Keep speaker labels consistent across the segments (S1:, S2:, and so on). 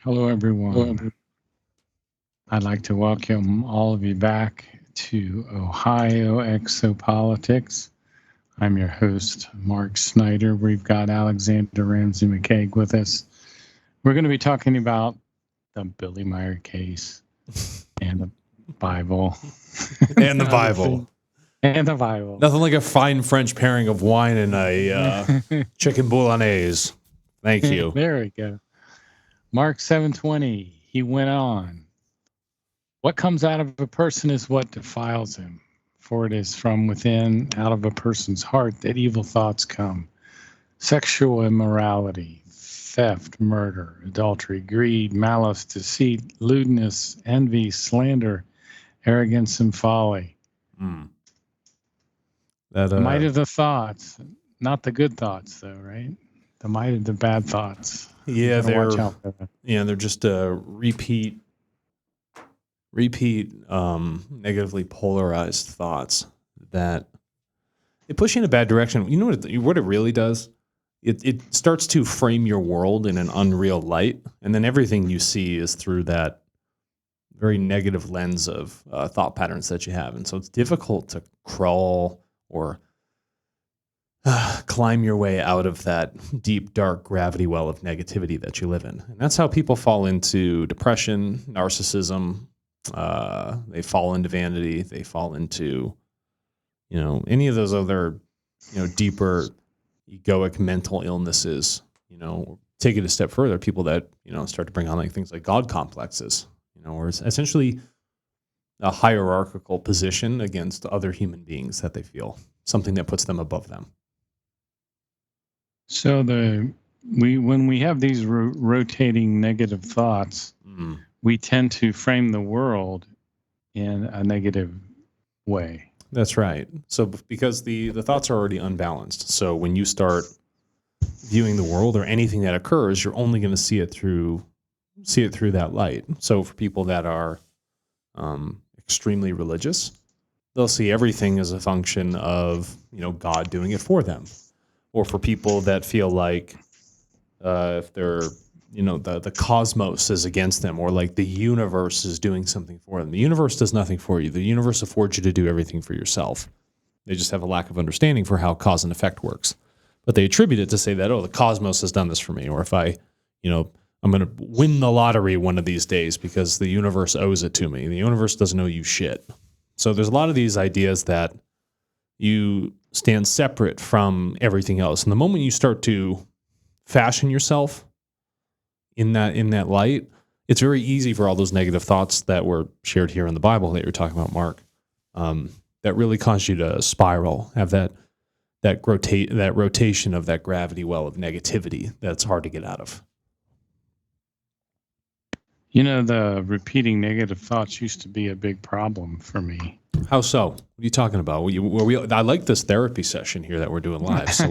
S1: Hello, everyone. I'd like to welcome all of you back to Ohio Exopolitics. I'm your host, Mark Snider. We've got Alexander Ramsey McCaig with us. We're going to be talking about the Billy Meier case and the Bible.
S2: And the Bible.
S1: And the Bible.
S2: Nothing like a fine French pairing of wine and a chicken bolognese. Thank you.
S1: There we go. Mark 7:20, he went on. What comes out of a person is what defiles him. For it is from within, out of a person's heart, that evil thoughts come. Sexual immorality, theft, murder, adultery, greed, malice, deceit, lewdness, envy, slander, arrogance, and folly. The might of the thoughts, not the good thoughts, though, right? The might of the bad thoughts.
S2: Yeah, they're just repeat negatively polarized thoughts that they push you in a bad direction. You know what it really does? It starts to frame your world in an unreal light, and then everything you see is through that very negative lens of thought patterns that you have. And so it's difficult to crawl or climb your way out of that deep, dark gravity well of negativity that you live in. And that's how people fall into depression, narcissism. They fall into vanity. They fall into, any of those other, deeper egoic mental illnesses. Take it a step further. People that, start to bring on things like God complexes, or it's essentially a hierarchical position against other human beings that they feel, something that puts them above them.
S1: So when we have these rotating negative thoughts, we tend to frame the world in a negative way.
S2: That's right. So because the thoughts are already unbalanced. So when you start viewing the world or anything that occurs, you're only going to see it through that light. So for people that are extremely religious, they'll see everything as a function of, God doing it for them. Or for people that feel like if they're, the cosmos is against them, or like the universe is doing something for them. The universe does nothing for you. The universe affords you to do everything for yourself. They just have a lack of understanding for how cause and effect works. But they attribute it to say that, the cosmos has done this for me. Or if I'm going to win the lottery one of these days because the universe owes it to me. The universe doesn't owe you shit. So there's a lot of these ideas that you stand separate from everything else. And the moment you start to fashion yourself in that light, it's very easy for all those negative thoughts that were shared here in the Bible that you're talking about, Mark, that really cause you to spiral, have that rotation of that gravity well of negativity that's hard to get out of.
S1: The repeating negative thoughts used to be a big problem for me.
S2: How so? What are you talking about? I like this therapy session here that we're doing live, so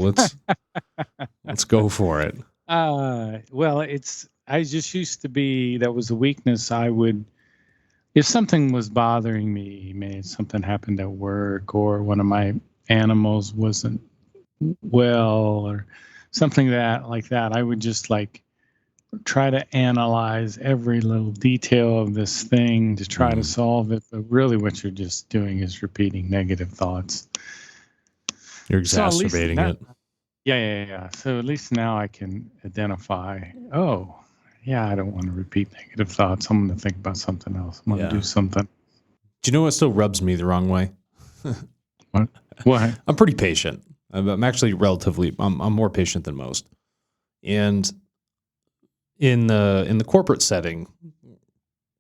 S2: let's go for it.
S1: Well, I just used to be, that was a weakness. I would, if something was bothering me, maybe something happened at work or one of my animals wasn't well or something like that, I would just try to analyze every little detail of this thing to try to solve it. But really what you're just doing is repeating negative thoughts.
S2: You're exacerbating it.
S1: Yeah. So at least now I can identify, I don't want to repeat negative thoughts. I'm going to think about something else. I'm going to do something.
S2: Do you know what still rubs me the wrong way?
S1: What?
S2: I'm pretty patient. I'm actually I'm more patient than most. And in the corporate setting,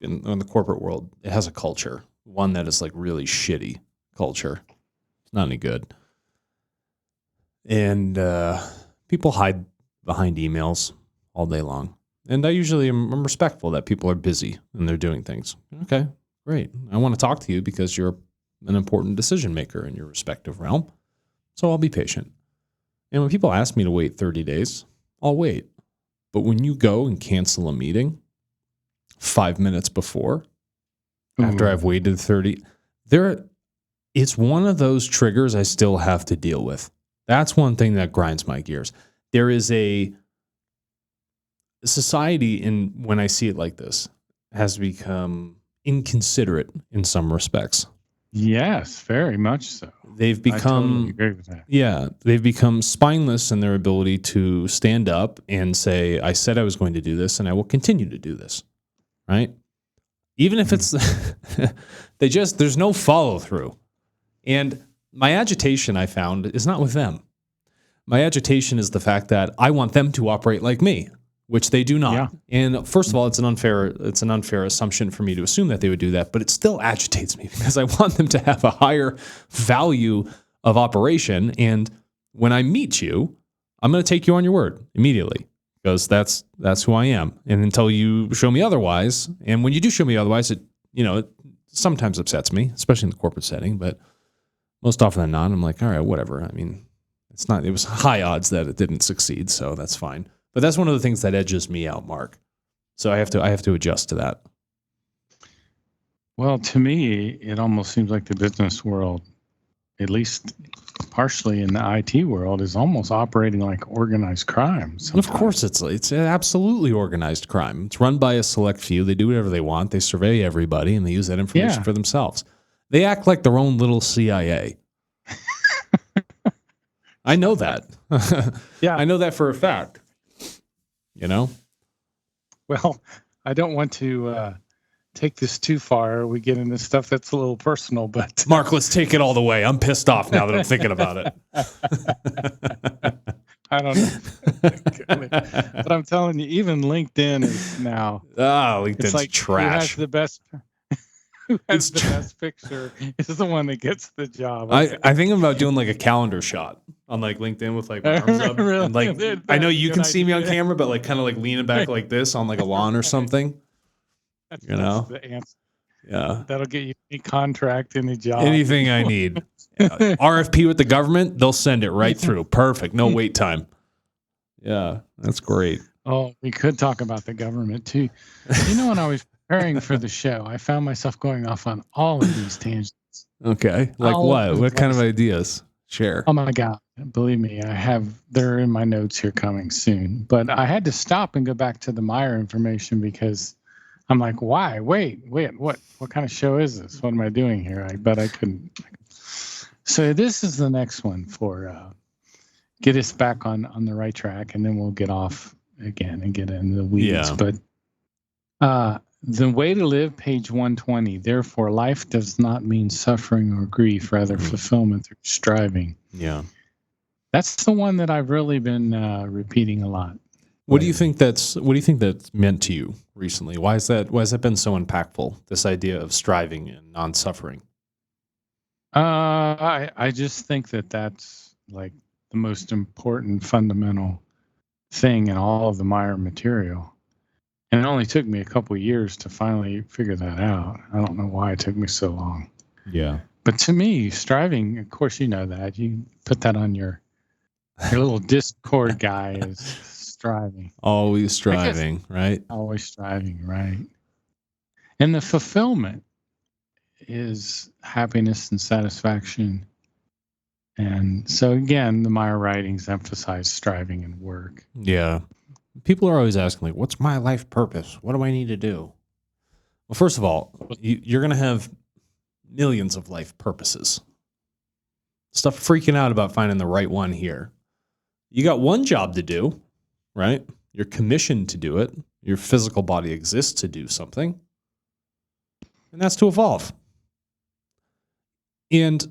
S2: in the corporate world, it has a culture, one that is really shitty culture. It's not any good. And people hide behind emails all day long. And I usually am respectful that people are busy and they're doing things. Okay, great. I want to talk to you because you're an important decision maker in your respective realm. So I'll be patient. And when people ask me to wait 30 days, I'll wait. But when you go and cancel a meeting 5 minutes before, after I've waited 30, it's one of those triggers I still have to deal with. That's one thing that grinds my gears. There is society, when I see it like this, has become inconsiderate in some respects.
S1: Yes, very much so.
S2: They've
S1: I totally
S2: become,
S1: agree with that.
S2: yeah, they've become spineless in their ability to stand up and say, I said I was going to do this and I will continue to do this, right? Even if it's, there's no follow through. And my agitation, I found, is not with them. My agitation is the fact that I want them to operate like me, which they do not.
S1: Yeah.
S2: And first of all, it's an unfair assumption for me to assume that they would do that, but it still agitates me because I want them to have a higher value of operation. And when I meet you, I'm going to take you on your word immediately because that's who I am. And until you show me otherwise, and when you do show me otherwise, it sometimes upsets me, especially in the corporate setting, but most often than not, I'm like, all right, whatever. I mean, it was high odds that it didn't succeed, so that's fine. But that's one of the things that edges me out, Mark. So I have to adjust to that.
S1: Well, to me, it almost seems like the business world, at least partially in the IT world, is almost operating like organized crime.
S2: Of course, it's absolutely organized crime. It's run by a select few. They do whatever they want. They survey everybody, and they use that information for themselves. They act like their own little CIA. I know that.
S1: Yeah,
S2: I know that for a fact.
S1: Well, I don't want to take this too far. We get into stuff that's a little personal, but
S2: Mark, let's take it all the way. I'm pissed off now that I'm thinking about it.
S1: I don't know. But I'm telling you, even LinkedIn is now.
S2: LinkedIn's
S1: like
S2: trash.
S1: Who has the best picture is the one that gets the job.
S2: I think I'm about doing like a calendar shot on like LinkedIn with like my arms up.
S1: Really?
S2: And like I know you can see me on camera, but like kind of like leaning back like this on like a lawn or something. That's
S1: the answer.
S2: Yeah.
S1: That'll get you any contract, any job.
S2: Anything I need. RFP with the government, they'll send it right through. Perfect. No wait time. Yeah, that's great.
S1: Oh, we could talk about the government too. When I was preparing for the show, I found myself going off on all of these tangents.
S2: Okay. Like what? What kind of ideas? Share.
S1: Oh my God. Believe me, they're in my notes here coming soon. But I had to stop and go back to the Meier information because I'm like, why? Wait, what kind of show is this? What am I doing here? But I couldn't. So this is the next one for get us back on the right track, and then we'll get off again and get into the weeds.
S2: Yeah.
S1: But the way to live, page 120. Therefore, life does not mean suffering or grief, rather fulfillment through striving.
S2: Yeah.
S1: That's the one that I've really been repeating a lot.
S2: What do you think that's meant to you recently? Why has that been so impactful? This idea of striving and non-suffering.
S1: I just think that's like the most important fundamental thing in all of the Meier material. And it only took me a couple of years to finally figure that out. I don't know why it took me so long.
S2: Yeah.
S1: But to me, striving, of course, you know that. You put that on your little Discord guy is striving.
S2: Always striving, right?
S1: Always striving, right. And the fulfillment is happiness and satisfaction. And so, again, the Meier writings emphasize striving and work.
S2: Yeah. People are always asking, like, what's my life purpose? What do I need to do? Well, first of all, you're going to have millions of life purposes. Stop freaking out about finding the right one here. You got one job to do, right? You're commissioned to do it. Your physical body exists to do something. And that's to evolve. And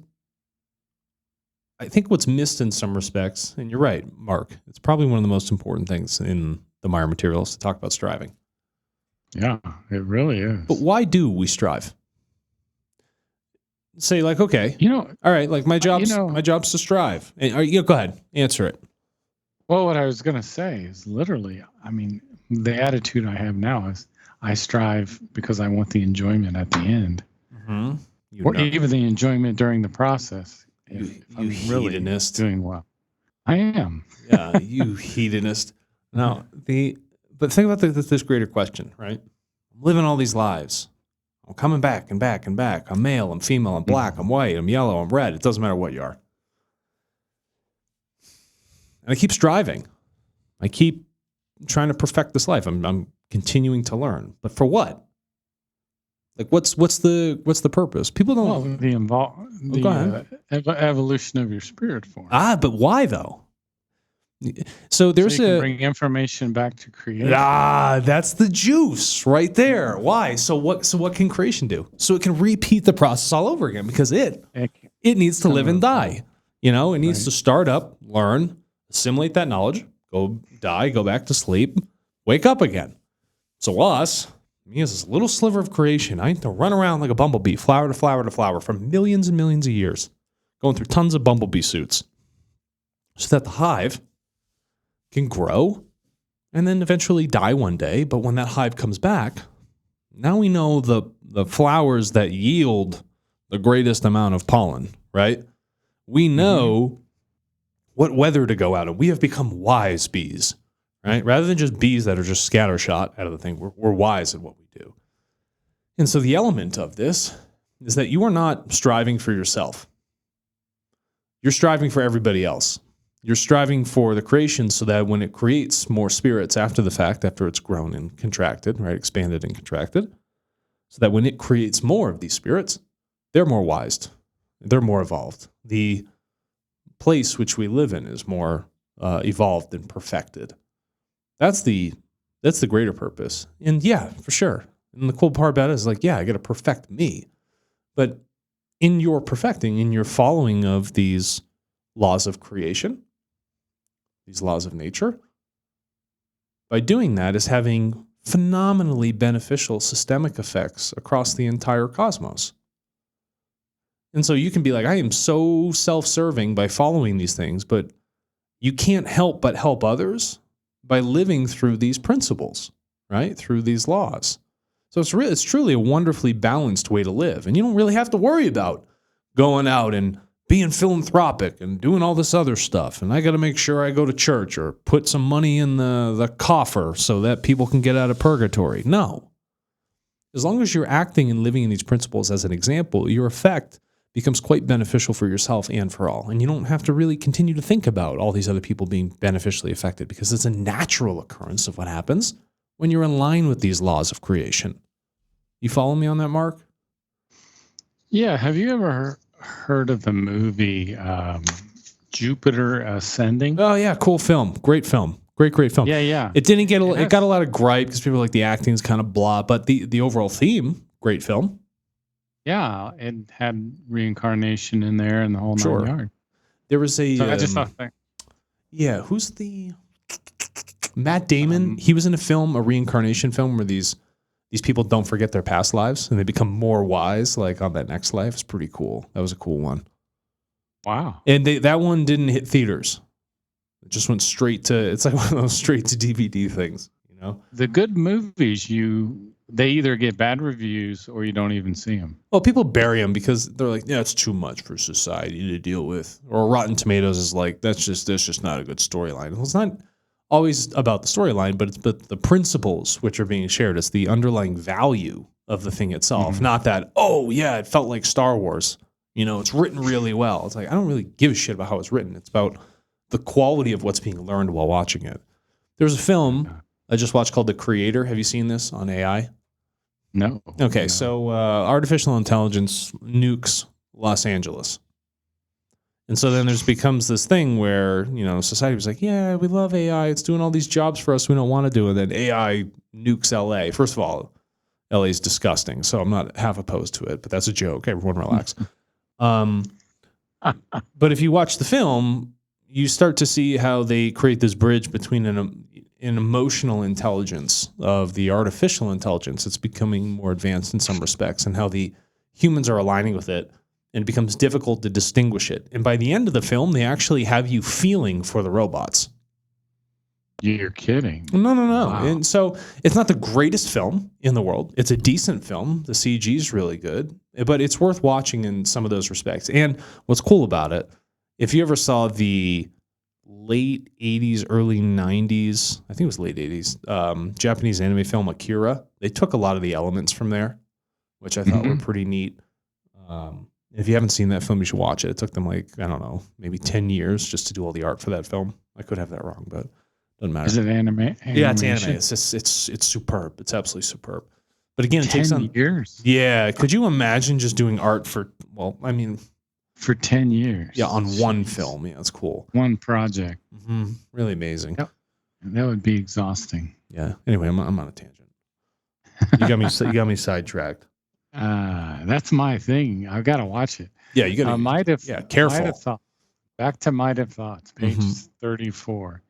S2: I think what's missed in some respects, and you're right, Mark, it's probably one of the most important things in the Meier materials to talk about striving.
S1: Yeah, it really is.
S2: But why do we strive? Say like, okay, all right, like my job's to strive. And, go ahead, answer it.
S1: Well, what I was going to say is literally, I mean, the attitude I have now is I strive because I want the enjoyment at the end, or even the enjoyment during the process.
S2: You
S1: I'm really
S2: hedonist.
S1: Doing well. I am.
S2: Yeah, you hedonist. Now, but think about this greater question, right? I'm living all these lives. I'm coming back and back and back. I'm male, I'm female, I'm black, I'm white, I'm yellow, I'm red. It doesn't matter what you are. And I keep striving. I keep trying to perfect this life. I'm continuing to learn. But for what? Like, what's the purpose? People don't.
S1: Well,
S2: Go ahead.
S1: Evolution of your spirit form.
S2: But why though? So there's
S1: so you can bring information back to creation.
S2: That's the juice right there. Why? So what can creation do? So it can repeat the process all over again because it needs to live and die. You know, it needs to start up, learn, assimilate that knowledge, go die, go back to sleep, wake up again. So me as this little sliver of creation, I need to run around like a bumblebee, flower to flower to flower for millions and millions of years, going through tons of bumblebee suits so that the hive can grow and then eventually die one day. But when that hive comes back, now we know the flowers that yield the greatest amount of pollen, right? We know what weather to go out in. We have become wise bees, right? Rather than just bees that are just scattershot out of the thing, we're wise at what we do. And so the element of this is that you are not striving for yourself. You're striving for everybody else. You're striving for the creation so that when it creates more spirits after the fact, after it's grown and contracted, right, expanded and contracted, so that when it creates more of these spirits, they're more wise, they're more evolved. The place which we live in is more evolved and perfected. That's the greater purpose. And yeah, for sure. And the cool part about it is like, yeah, I got to perfect me. But in your perfecting, in your following of these laws of creation, these laws of nature, by doing that is having phenomenally beneficial systemic effects across the entire cosmos. And so you can be like, I am so self-serving by following these things, but you can't help but help others by living through these principles, right? Through these laws. So it's truly a wonderfully balanced way to live. And you don't really have to worry about going out and being philanthropic and doing all this other stuff. And I got to make sure I go to church or put some money in the coffer so that people can get out of purgatory. No. As long as you're acting and living in these principles as an example, your effect becomes quite beneficial for yourself and for all. And you don't have to really continue to think about all these other people being beneficially affected because it's a natural occurrence of what happens when you're in line with these laws of creation. You follow me on that, Mark?
S1: Yeah. Have you ever heard of the movie Jupiter Ascending?
S2: Oh yeah, cool film. Great film. Great film.
S1: Yeah.
S2: It didn't get it got a lot of gripe because people were like the acting's kind of blah, but the overall theme, great film.
S1: Yeah, it had reincarnation in there and the whole nine yard.
S2: There was
S1: I just thought that.
S2: Yeah, who's the Matt Damon? He was in a reincarnation film where these people don't forget their past lives and they become more wise, like on that next life. It's pretty cool. That was a cool one.
S1: Wow.
S2: And that one didn't hit theaters. It just went straight to. It's like one of those straight to DVD things, you know.
S1: The good movies, they either get bad reviews or you don't even see them.
S2: Well, people bury them because they're like, yeah, it's too much for society to deal with. Or Rotten Tomatoes is like, that's just not a good storyline. Well, it's not always about the storyline, but it's the principles which are being shared. It's the underlying value of the thing itself, not that, oh yeah, it felt like Star Wars. You know, it's written really well. It's like, I don't really give a shit about how it's written. It's about the quality of what's being learned while watching it. There's a film I just watched called The Creator. Have you seen this on AI?
S1: No.
S2: Okay, so artificial intelligence nukes Los Angeles. And so then becomes this thing where, you know, society was like, yeah, we love AI. It's doing all these jobs for us we don't want to do. And then AI nukes LA. First of all, LA is disgusting, so I'm not half opposed to it, but that's a joke. Everyone relax. But if you watch the film, you start to see how they create this bridge between an emotional intelligence of the artificial intelligence. It's becoming more advanced in some respects, and how the humans are aligning with it, and it becomes difficult to distinguish it. And by the end of the film, they actually have you feeling for the robots.
S1: You're kidding.
S2: No.
S1: Wow.
S2: And so it's not the greatest film in the world. It's a decent film. The CG is really good, but it's worth watching in some of those respects. And what's cool about it, if you ever saw the late 80s, early 90s, I think it was late 80s, Japanese anime film Akira, they took a lot of the elements from there, which I thought were pretty neat. If you haven't seen that film, you should watch it. It took them like, I don't know, maybe 10 years just to do all the art for that film. I could have that wrong, but Doesn't matter.
S1: Is it anime?
S2: Yeah, it's
S1: animation?
S2: anime. It's superb. It's absolutely superb. But again, it
S1: 10
S2: takes on
S1: years.
S2: Yeah, could you imagine just doing art for
S1: For 10 years.
S2: yeah, on one
S1: Jeez.
S2: film? Yeah, that's cool.
S1: One project.
S2: Really amazing.
S1: Yep. That would be exhausting.
S2: Yeah. Anyway, I'm on a tangent. You got me sidetracked.
S1: That's my thing. I've got to watch it.
S2: Yeah, you got to. Careful.
S1: Back to Might Have Thoughts, page 34.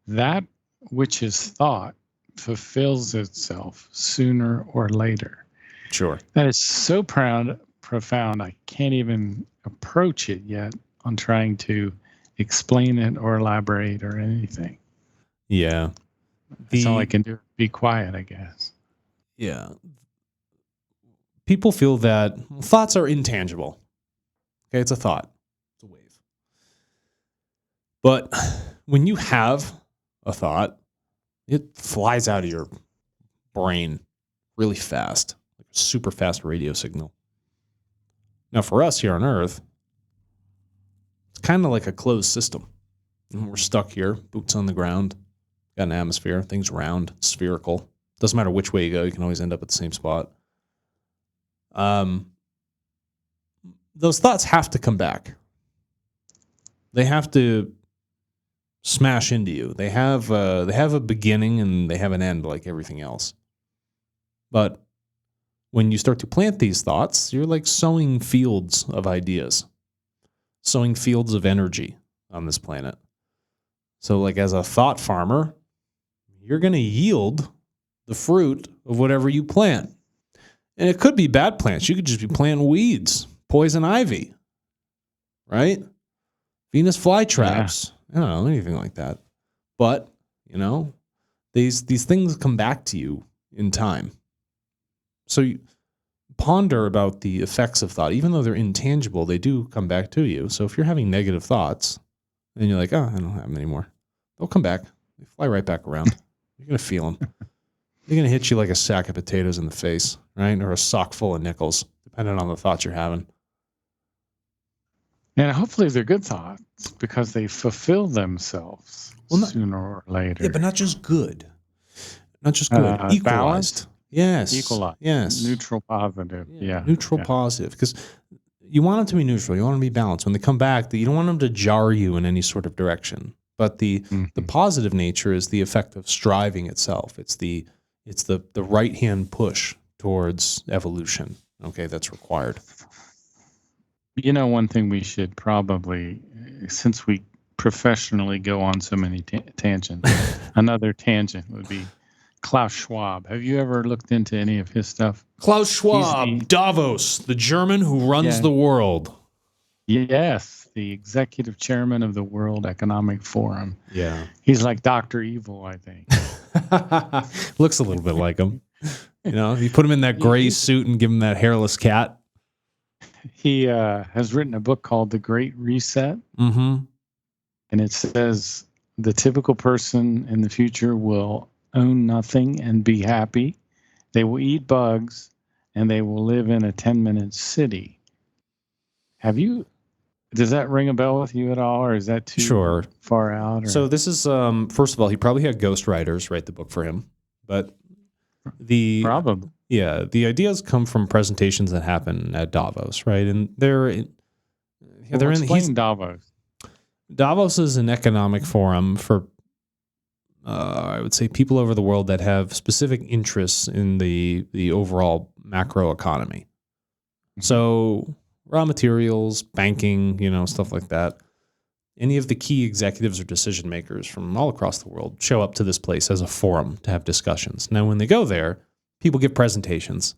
S1: That which is thought fulfills itself sooner or later.
S2: Sure.
S1: That is so profound. I can't even approach it yet on trying to explain it or elaborate or anything.
S2: Yeah.
S1: That's all I can do. Be quiet, I guess.
S2: Yeah. People feel that thoughts are intangible. Okay, it's a thought. It's a wave. But when you have a thought, it flies out of your brain really fast, like a super fast radio signal. Now, for us here on Earth, it's kind of like a closed system. We're stuck here, boots on the ground, got an atmosphere, things round, spherical. Doesn't matter which way you go, you can always end up at the same spot. Those thoughts have to come back. They have to smash into you. They have a beginning and they have an end, like everything else. But when you start to plant these thoughts, you're like sowing fields of ideas, sowing fields of energy on this planet. So, like as a thought farmer, you're going to yield the fruit of whatever you plant. And it could be bad plants. You could just be planting weeds, poison ivy, right? Venus flytraps. I don't know, anything like that. But, these things come back to you in time. So you ponder about the effects of thought. Even though they're intangible, they do come back to you. So if you're having negative thoughts and you're like, oh, I don't have them anymore, they'll come back. They fly right back around. You're going to feel them. They're going to hit you like a sack of potatoes in the face, right? Or a sock full of nickels, depending on the thoughts you're having.
S1: And hopefully they're good thoughts because they fulfill themselves sooner or later.
S2: Yeah, but not just good. Not just good. Equalized.
S1: Balanced?
S2: Yes.
S1: Equalized.
S2: Yes.
S1: Neutral positive. Yeah.
S2: Neutral positive. Because you want them to be neutral. You want them to be balanced. When they come back, you don't want them to jar you in any sort of direction. But the positive nature is the effect of striving itself. It's the right-hand push towards evolution. Okay, that's required.
S1: One thing we should probably, since we professionally go on so many tangents, another tangent would be Klaus Schwab. Have you ever looked into any of his stuff?
S2: Klaus Schwab, Davos, the German who runs the world.
S1: Yes, the executive chairman of the World Economic Forum.
S2: Yeah.
S1: He's like Dr. Evil, I think.
S2: Looks a little bit like him. You put him in that gray suit and give him that hairless cat.
S1: He has written a book called The Great Reset.
S2: Mm-hmm.
S1: And it says the typical person in the future will own nothing and be happy. They will eat bugs and they will live in a 10-minute city. Does that ring a bell with you at all, or is that too far out? Or?
S2: So this is, first of all, he probably had ghostwriters write the book for him. But
S1: Probably.
S2: Yeah, the ideas come from presentations that happen at Davos, right? And
S1: Explain Davos.
S2: Davos is an economic forum for, I would say, people over the world that have specific interests in the overall macro economy. So raw materials, banking, stuff like that. Any of the key executives or decision makers from all across the world show up to this place as a forum to have discussions. Now, when they go there, people give presentations.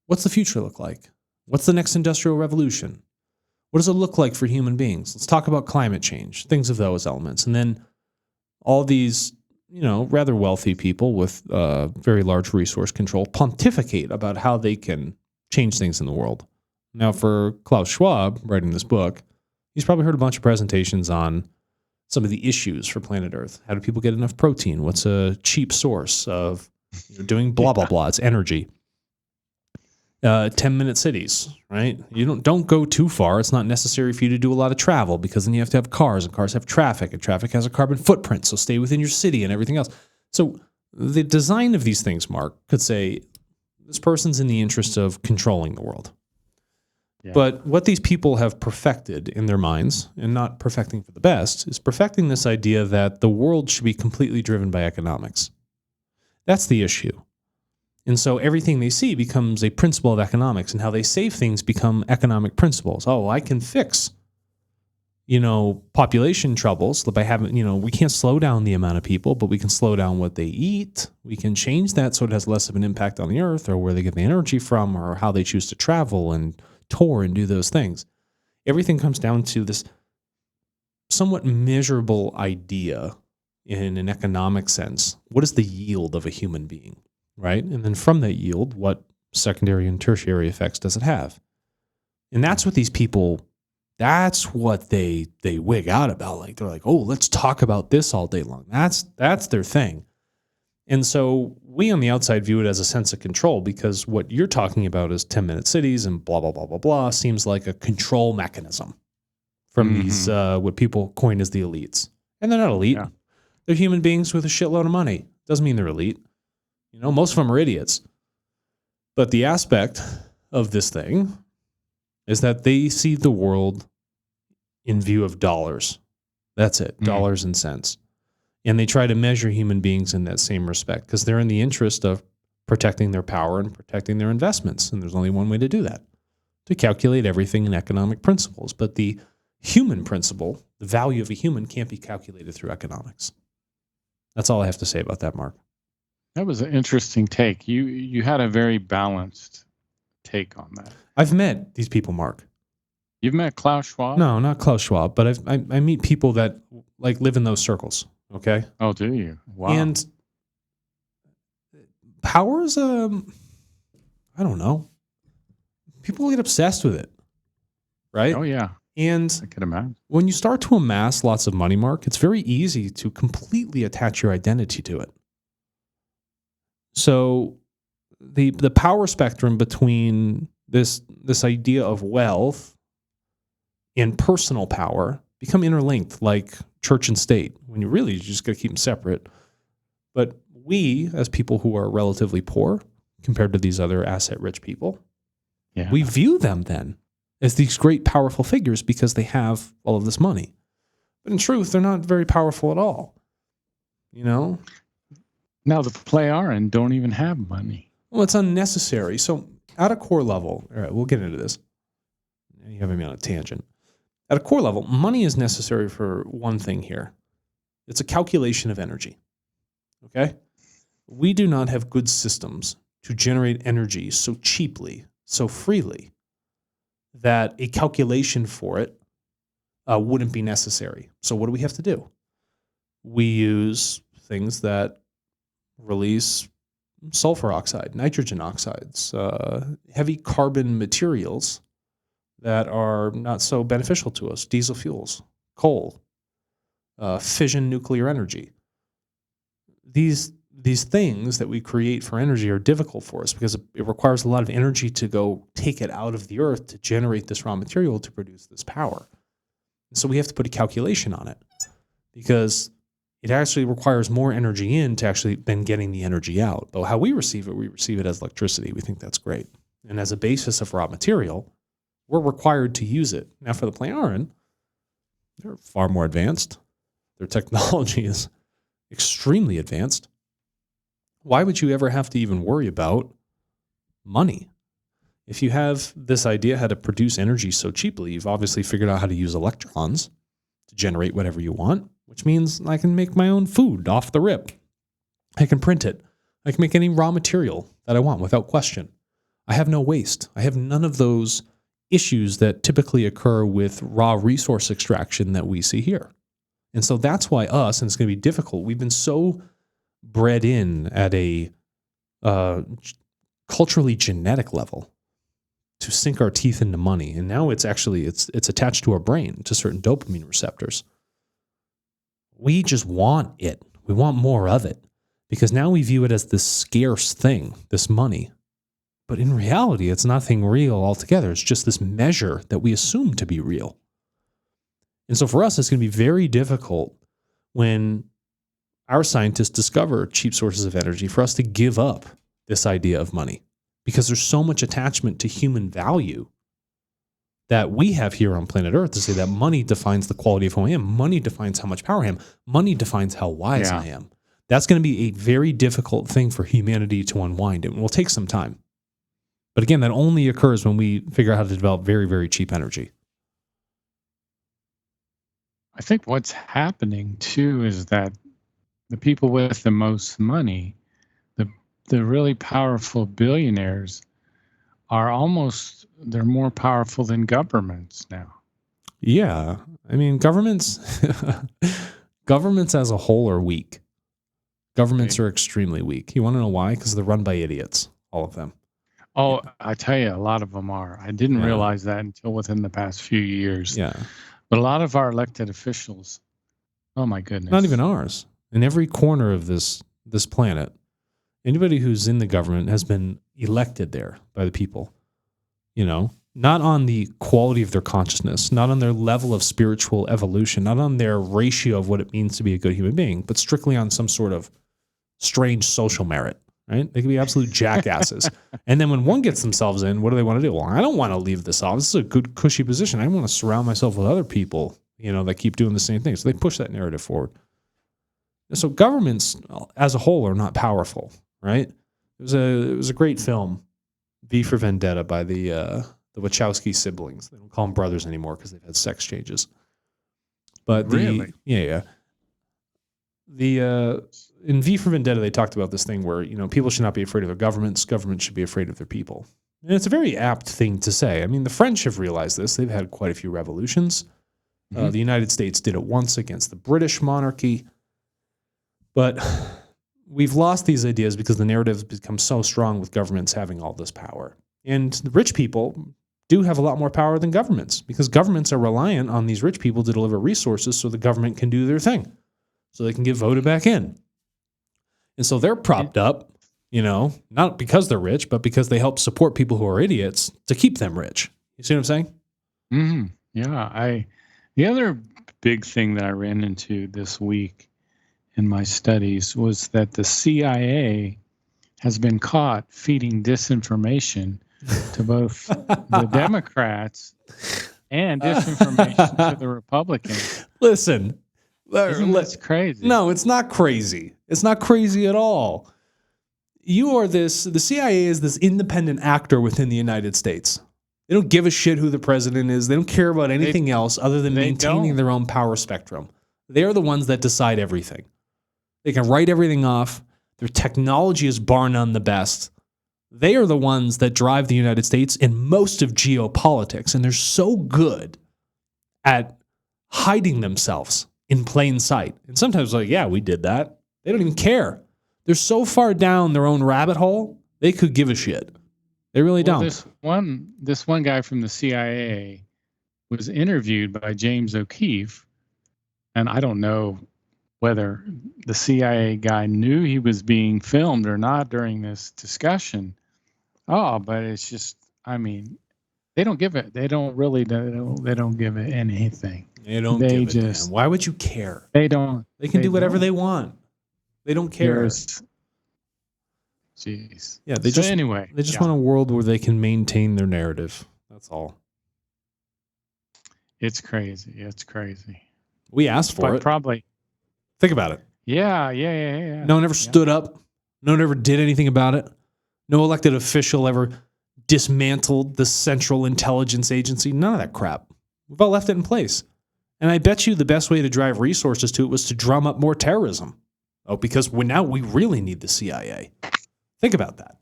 S2: What's the future look like? What's the next industrial revolution? What does it look like for human beings? Let's talk about climate change, things of those elements. And then all these, rather wealthy people with very large resource control pontificate about how they can change things in the world. Now, for Klaus Schwab writing this book, he's probably heard a bunch of presentations on some of the issues for planet Earth. How do people get enough protein? What's a cheap source of doing blah, blah, blah? It's energy. 10-minute cities, right? You don't go too far. It's not necessary for you to do a lot of travel because then you have to have cars, and cars have traffic, and traffic has a carbon footprint. So stay within your city and everything else. So the design of these things, Mark, could say this person's in the interest of controlling the world. Yeah. But what these people have perfected in their minds, and not perfecting for the best, is perfecting this idea that the world should be completely driven by economics. That's the issue. And so everything they see becomes a principle of economics, and how they save things become economic principles. Oh, I can fix, population troubles by having, we can't slow down the amount of people, but we can slow down what they eat. We can change that so it has less of an impact on the earth, or where they get the energy from, or how they choose to travel and tour and do those things. Everything comes down to this somewhat measurable idea in an economic sense. What is the yield of a human being? Right? And then from that yield, what secondary and tertiary effects does it have? And that's what these people, that's what they wig out about. Like, they're like, oh, let's talk about this all day long. That's their thing. And so we on the outside view it as a sense of control, because what you're talking about is 10-minute cities and blah, blah, blah, blah, blah, seems like a control mechanism from these, what people coin as the elites. And they're not elite. Yeah. They're human beings with a shitload of money. Doesn't mean they're elite. Most of them are idiots. But the aspect of this thing is that they see the world in view of dollars. That's it, dollars and cents. And they try to measure human beings in that same respect because they're in the interest of protecting their power and protecting their investments. And there's only one way to do that, to calculate everything in economic principles. But the human principle, the value of a human, can't be calculated through economics. That's all I have to say about that, Mark.
S1: That was an interesting take. You had a very balanced take on that.
S2: I've met these people, Mark.
S1: You've met Klaus Schwab?
S2: No, not Klaus Schwab, but I meet people that live in those circles. Okay.
S1: Oh, do you? Wow.
S2: And power is I don't know. People get obsessed with it, right?
S1: Oh yeah.
S2: And
S1: I can imagine.
S2: When you start to amass lots of money, Mark, it's very easy to completely attach your identity to it. So the power spectrum between this idea of wealth and personal power become interlinked, like church and state, when you just got to keep them separate. But we, as people who are relatively poor compared to these other asset-rich people, we view them then as these great, powerful figures because they have all of this money. But in truth, they're not very powerful at all.
S1: Now the Playaran don't even have money.
S2: Well, it's unnecessary. So at a core level, all right, we'll get into this. You have me on a tangent. At a core level, money is necessary for one thing here. It's a calculation of energy. Okay? We do not have good systems to generate energy so cheaply, so freely, that a calculation for it wouldn't be necessary. So what do we have to do? We use things that release sulfur oxide, nitrogen oxides, heavy carbon materials that are not so beneficial to us, diesel fuels, coal, fission nuclear energy. These things that we create for energy are difficult for us because it requires a lot of energy to go take it out of the earth to generate this raw material to produce this power. And so we have to put a calculation on it because it actually requires more energy in to actually than getting the energy out. But how we receive it as electricity. We think that's great. And as a basis of raw material, we're required to use it. Now for the Playaran, they're far more advanced. Their technology is extremely advanced. Why would you ever have to even worry about money? If you have this idea how to produce energy so cheaply, you've obviously figured out how to use electrons to generate whatever you want, which means I can make my own food off the rip. I can print it. I can make any raw material that I want without question. I have no waste. I have none of those issues that typically occur with raw resource extraction that we see here. And so that's why us, and it's going to be difficult, we've been so bred in at a culturally genetic level to sink our teeth into money. And now it's attached to our brain, to certain dopamine receptors. We just want it. We want more of it because now we view it as this scarce thing, this money. But in reality, it's nothing real altogether. It's just this measure that we assume to be real. And so for us, it's going to be very difficult when our scientists discover cheap sources of energy for us to give up this idea of money, because there's so much attachment to human value that we have here on planet Earth to say that money defines the quality of who I am. Money defines how much power I am. Money defines how wise I am. That's going to be a very difficult thing for humanity to unwind. It will take some time. But again, that only occurs when we figure out how to develop very, very cheap energy.
S1: I think what's happening too is that the people with the most money, the really powerful billionaires, are they're more powerful than governments now.
S2: Yeah. I mean, governments as a whole are weak. Governments are extremely weak. You want to know why? Because they're run by idiots, all of them.
S1: Oh, I tell you, a lot of them are. I didn't realize that until within the past few years.
S2: Yeah.
S1: But a lot of our elected officials, oh my goodness.
S2: Not even ours. In every corner of this planet, anybody who's in the government has been elected there by the people. Not on the quality of their consciousness, not on their level of spiritual evolution, not on their ratio of what it means to be a good human being, but strictly on some sort of strange social merit, right? They can be absolute jackasses. And then when one gets themselves in, what do they want to do? Well, I don't want to leave this office. This is a good, cushy position. I want to surround myself with other people, that keep doing the same thing. So they push that narrative forward. So governments as a whole are not powerful, right? It was a great film, V for Vendetta, by the Wachowski siblings. They don't call them brothers anymore because they've had sex changes. But
S1: really?
S2: Yeah. In V for Vendetta, they talked about this thing where, people should not be afraid of their governments. Governments should be afraid of their people. And it's a very apt thing to say. I mean, the French have realized this. They've had quite a few revolutions. Mm-hmm. The United States did it once against the British monarchy. But we've lost these ideas because the narrative has become so strong with governments having all this power. And the rich people do have a lot more power than governments, because governments are reliant on these rich people to deliver resources so the government can do their thing, so they can get voted back in. And so they're propped up, not because they're rich, but because they help support people who are idiots to keep them rich. You see what I'm saying?
S1: Mm-hmm. Yeah. The other big thing that I ran into this week in my studies was that the CIA has been caught feeding disinformation to both the Democrats and disinformation to the Republicans.
S2: Listen,
S1: that's crazy.
S2: No, it's not crazy. It's not crazy at all. The CIA is this independent actor within the United States. They don't give a shit who the president is. They don't care about anything else other than maintaining their own power spectrum. They are the ones that decide everything. They can write everything off. Their technology is bar none the best. They are the ones that drive the United States in most of geopolitics, and they're so good at hiding themselves in plain sight. And sometimes we did that. They don't even care. They're so far down their own rabbit hole, they could give a shit. They really don't.
S1: This one guy from the CIA was interviewed by James O'Keefe, and I don't know whether the CIA guy knew he was being filmed or not during this discussion. Oh, but it's just, they don't give it. They don't give it anything.
S2: They give it. Why would you care?
S1: They don't.
S2: They can do whatever they want. They don't care.
S1: Jeez.
S2: Yeah. They just want a world where they can maintain their narrative. That's all.
S1: It's crazy. It's crazy.
S2: We asked for it.
S1: Probably.
S2: Think about it.
S1: Yeah.
S2: No one ever stood up. No one ever did anything about it. No elected official ever dismantled the Central Intelligence Agency. None of that crap. We've all left it in place. And I bet you the best way to drive resources to it was to drum up more terrorism. Oh, because now we really need the CIA. Think about that.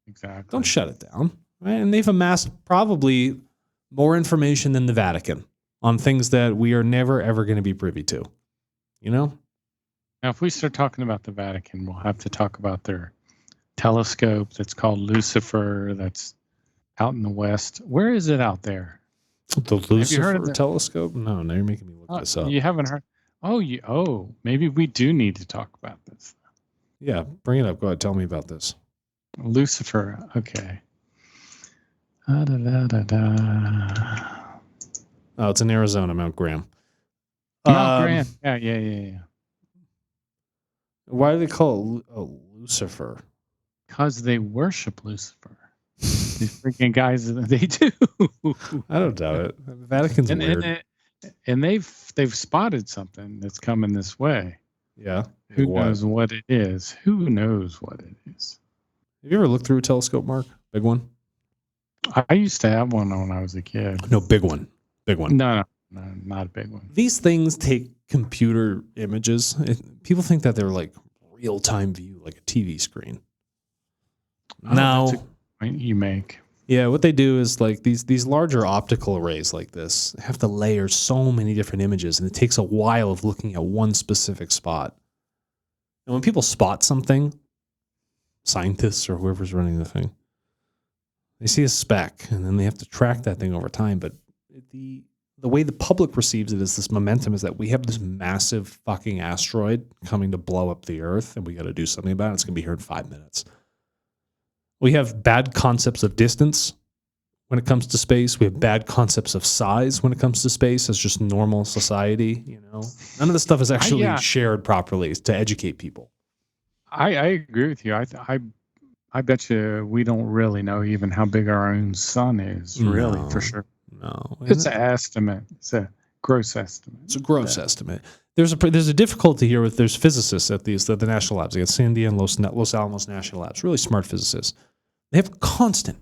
S1: Exactly.
S2: Don't shut it down. Right? And they've amassed probably more information than the Vatican on things that we are never, ever going to be privy to. Now,
S1: if we start talking about the Vatican, we'll have to talk about their telescope that's called Lucifer, that's out in the West. Where is it out there?
S2: The Lucifer telescope? No, you're making me look this up.
S1: You haven't heard? Maybe we do need to talk about this.
S2: Yeah, bring it up. Go ahead. Tell me about this.
S1: Lucifer. Okay. Da-da-da-da-da.
S2: Oh, it's in Arizona, Mount Graham.
S1: Mount Graham. Yeah.
S2: Why do they call it Lucifer?
S1: Because they worship Lucifer. These freaking guys, they do.
S2: I don't doubt it. The Vatican's weird.
S1: And they've spotted something that's coming this way.
S2: Yeah.
S1: Who knows what it is? Who knows what it is?
S2: Have you ever looked through a telescope, Mark? Big one?
S1: I used to have one when I was a kid.
S2: No, big one. Big one.
S1: No, not a big one.
S2: These things take computer images. People think that they're like real-time view, like a TV screen.
S1: That's a point you make.
S2: Yeah, what they do is like these larger optical arrays like this have to layer so many different images, and it takes a while of looking at one specific spot. And when people spot something, scientists or whoever's running the thing, they see a speck, and then they have to track that thing over time. But the way the public receives it is this momentum is that we have this massive fucking asteroid coming to blow up the Earth, and we got to do something about it. It's going to be here in 5 minutes. We have bad concepts of distance when it comes to space. We have bad concepts of size when it comes to space as just normal society. You know, none of this stuff is actually shared properly to educate people.
S1: I agree with you. I bet you we don't really know even how big our own sun is, really, for sure.
S2: No.
S1: It's an estimate. It's a gross estimate.
S2: It's a gross estimate. There's a difficulty here with there's physicists at the national labs. You got Sandia and Los Alamos National Labs, really smart physicists. They have constant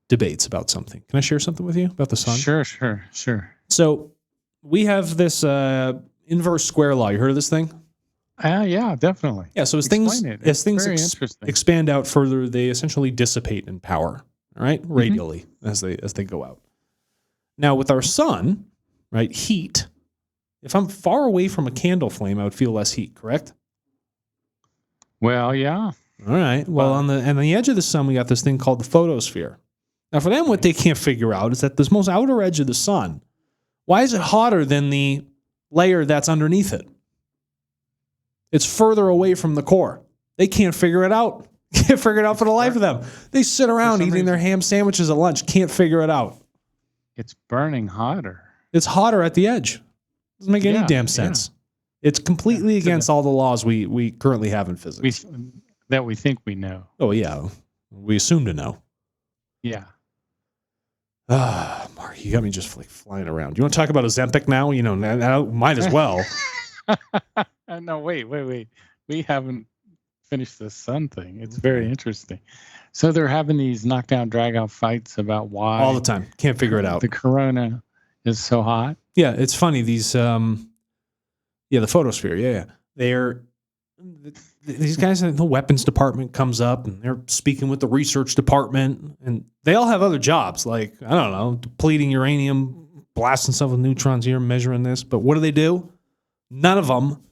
S2: debates about something. Can I share something with you about the sun?
S1: Sure.
S2: So we have this inverse square law. You heard of this thing?
S1: Yeah, definitely.
S2: Yeah, so as things expand out further, they essentially dissipate in power, all right, radially as they go out. Now with our sun, right, heat, if I'm far away from a candle flame, I would feel less heat, correct?
S1: Well, yeah.
S2: All right. Well, on the edge of the sun, we got this thing called the photosphere. Now, for them, what they can't figure out is that this most outer edge of the sun, why is it hotter than the layer that's underneath it? It's further away from the core. They can't figure it out. Can't figure it out for the life of them. They sit around eating their ham sandwiches at lunch. Can't figure it out.
S1: It's burning hotter.
S2: It's hotter at the edge. Doesn't make any damn sense. It's completely against all the laws we currently have in physics.
S1: That we think we know.
S2: Oh, yeah. We assume to know.
S1: Yeah.
S2: Mark, you got me just like flying around. You want to talk about Ozempic now? You know, now might as well.
S1: No, wait. We haven't finished the sun thing. It's very interesting. So they're having these knockdown, drag-out fights about why
S2: all the time. Can't figure it out.
S1: The corona is so hot.
S2: Yeah, it's funny. These, the photosphere. Yeah, these guys in the weapons department comes up and they're speaking with the research department, and they all have other jobs, like, I don't know, depleting uranium, blasting stuff with neutrons here, measuring this. But what do? None of them,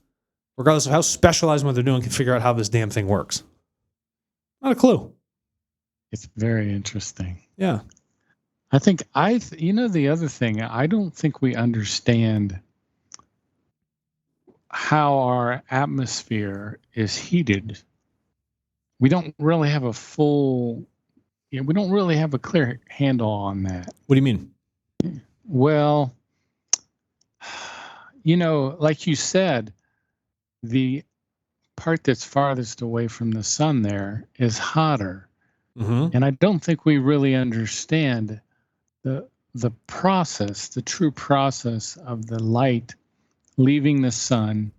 S2: regardless of how specialized what they're doing, can figure out how this damn thing works. Not a clue.
S1: It's very interesting.
S2: Yeah.
S1: I think the other thing, I don't think we understand how our atmosphere is heated. We don't really have we don't really have a clear handle on that.
S2: What do you mean?
S1: Well, like you said, the part that's farthest away from the sun there is hotter.
S2: Mm-hmm.
S1: And I don't think we really understand the process, the true process of the light leaving the sun,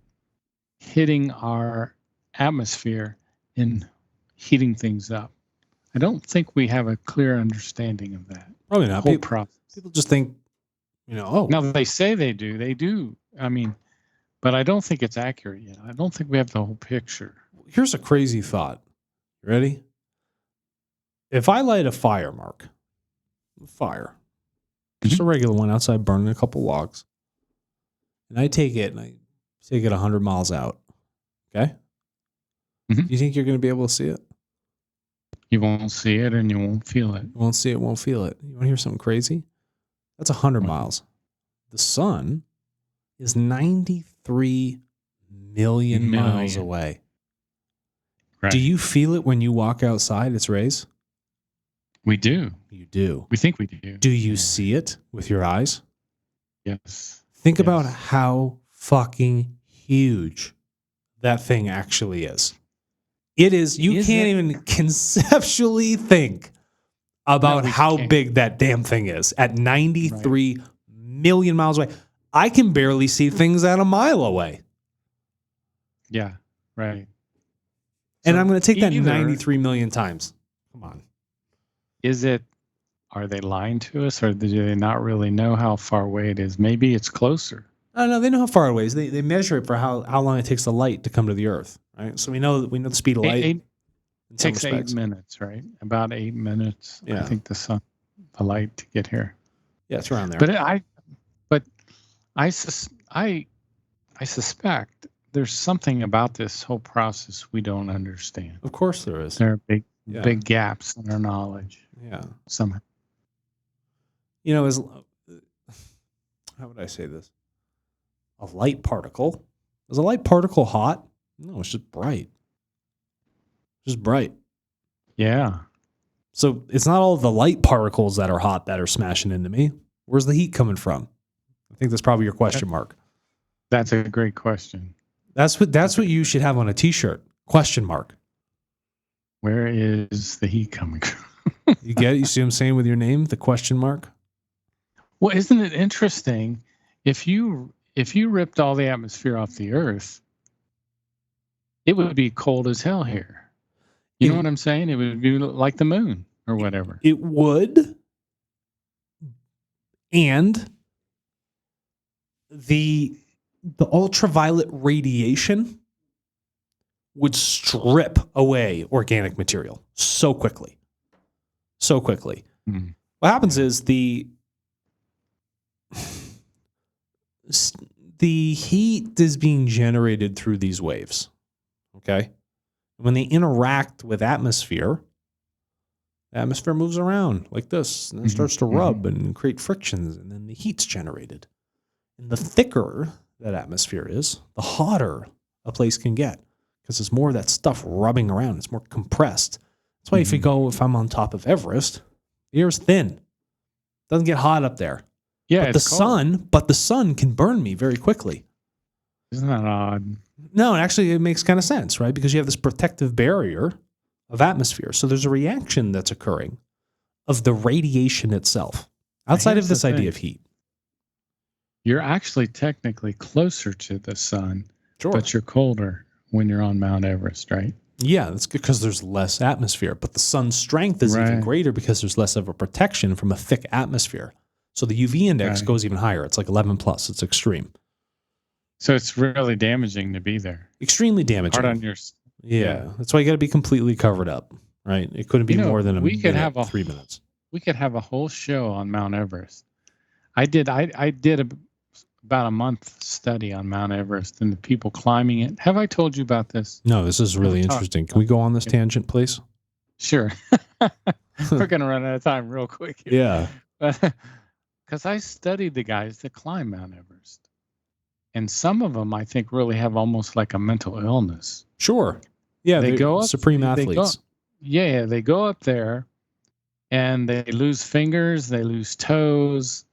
S1: hitting our atmosphere, and heating things up. I don't think we have a clear understanding of that.
S2: Probably not.
S1: Whole process.
S2: People just think, Now
S1: they say they do. They do. I mean, but I don't think it's accurate yet. I don't think we have the whole picture.
S2: Here's a crazy thought. You ready? If I light a fire, Mark, just a regular one outside burning a couple logs, and I take it 100 miles out, okay?
S1: Mm-hmm.
S2: Do you think you're going to be able to see it?
S1: You won't see it and you won't feel it.
S2: You won't see it, won't feel it. You want to hear something crazy? That's 100 miles. The sun is 93 million miles away.
S1: Right.
S2: Do you feel it when you walk outside, its rays?
S1: We do.
S2: You do.
S1: We think we do.
S2: Do you see it with your eyes?
S1: Yes.
S2: Think
S1: Yes.
S2: about how fucking huge that thing actually is. It is. You
S1: Is
S2: can't
S1: it?
S2: even conceptually think about
S1: we
S2: how
S1: can't.
S2: big that damn thing is at 93 million miles away. I can barely see things at a mile away.
S1: Yeah. Right.
S2: And
S1: So
S2: I'm going to take that
S1: either
S2: 93 million times. Come on.
S1: Are they lying to us, or do they not really know how far away it is? Maybe it's closer.
S2: Oh, no, they know how far it is. They measure it for how long it takes the light to come to the Earth, right? So we know the speed of light.
S1: It
S2: in some
S1: takes
S2: respects.
S1: 8 minutes, right? About 8 minutes.
S2: Yeah.
S1: I think the light to get here.
S2: Yeah, it's around there.
S1: But I suspect there's something about this whole process we don't understand.
S2: Of course there is.
S1: There are big gaps in our knowledge.
S2: Yeah.
S1: Somehow.
S2: You know, how would I say this? A light particle. Is a light particle hot? No, it's just bright. Just bright.
S1: Yeah.
S2: So it's not all the light particles that are hot that are smashing into me. Where's the heat coming from? I think that's probably your question mark.
S1: That's a great question.
S2: That's what you should have on a t-shirt. Question mark.
S1: Where is the heat coming from?
S2: You get it? You see what I'm saying with your name? The question mark?
S1: Well, isn't it interesting? If you ripped all the atmosphere off the Earth, it would be cold as hell here. You know what I'm saying? It would be like the moon or whatever.
S2: It would. And the ultraviolet radiation would strip away organic material so quickly. So quickly.
S1: Mm.
S2: What happens is the heat is being generated through these waves. Okay? When they interact with atmosphere, the atmosphere moves around like this, and then starts to rub and create frictions, and then the heat's generated. And the thicker that atmosphere is, the hotter a place can get, because there's more of that stuff rubbing around. It's more compressed. That's why if I'm on top of Everest, the air's thin. Doesn't get hot up there.
S1: Yeah,
S2: but the sun can burn me very quickly.
S1: Isn't that odd?
S2: No, actually, it makes kind of sense, right? Because you have this protective barrier of atmosphere. So there's a reaction that's occurring of the radiation itself, outside of this idea of heat.
S1: You're actually technically closer to the sun,
S2: Sure.
S1: but you're colder when you're on Mount Everest, right?
S2: Yeah, that's good because there's less atmosphere. But the sun's strength is even greater because there's less of a protection from a thick atmosphere. So the UV index goes even higher. It's like 11 plus. It's extreme.
S1: So it's really damaging to be there.
S2: Extremely damaging.
S1: Hard on your...
S2: Yeah, that's why you got to be completely covered up, right? It couldn't be more than 3 minutes.
S1: We could have a whole show on Mount Everest. I did about a month study on Mount Everest and the people climbing it. Have I told you about this?
S2: No, this is really interesting. Can we go on this tangent, please?
S1: Sure. We're going to run out of time real quick here.
S2: Yeah.
S1: Because I studied the guys that climb Mount Everest. And some of them, I think, really have almost like a mental illness.
S2: Sure. Yeah,
S1: they go up,
S2: supreme athletes.
S1: They go up there and they lose fingers, they lose toes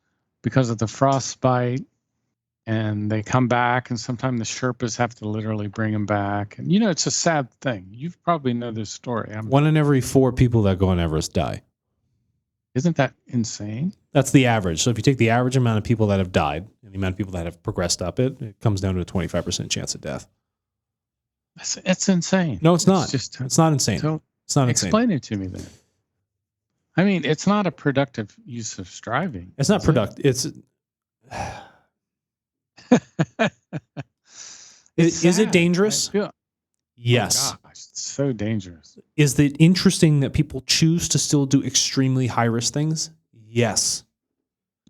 S1: because of the frostbite, and they come back, and sometimes the Sherpas have to literally bring them back. And, it's a sad thing. You probably know this story.
S2: 1 in every 4 people that go on Everest die.
S1: Isn't that insane?
S2: That's the average. So if you take the average amount of people that have died and the amount of people that have progressed up it comes down to a 25% chance of death.
S1: It's insane.
S2: No, it's not. It's not insane.
S1: So
S2: it's not insane.
S1: Explain it to me then. I mean, it's not a productive use of striving.
S2: It's not productive. Is it dangerous? Yes.
S1: Oh gosh, it's so dangerous.
S2: Is it interesting that people choose to still do extremely high-risk things? Yes.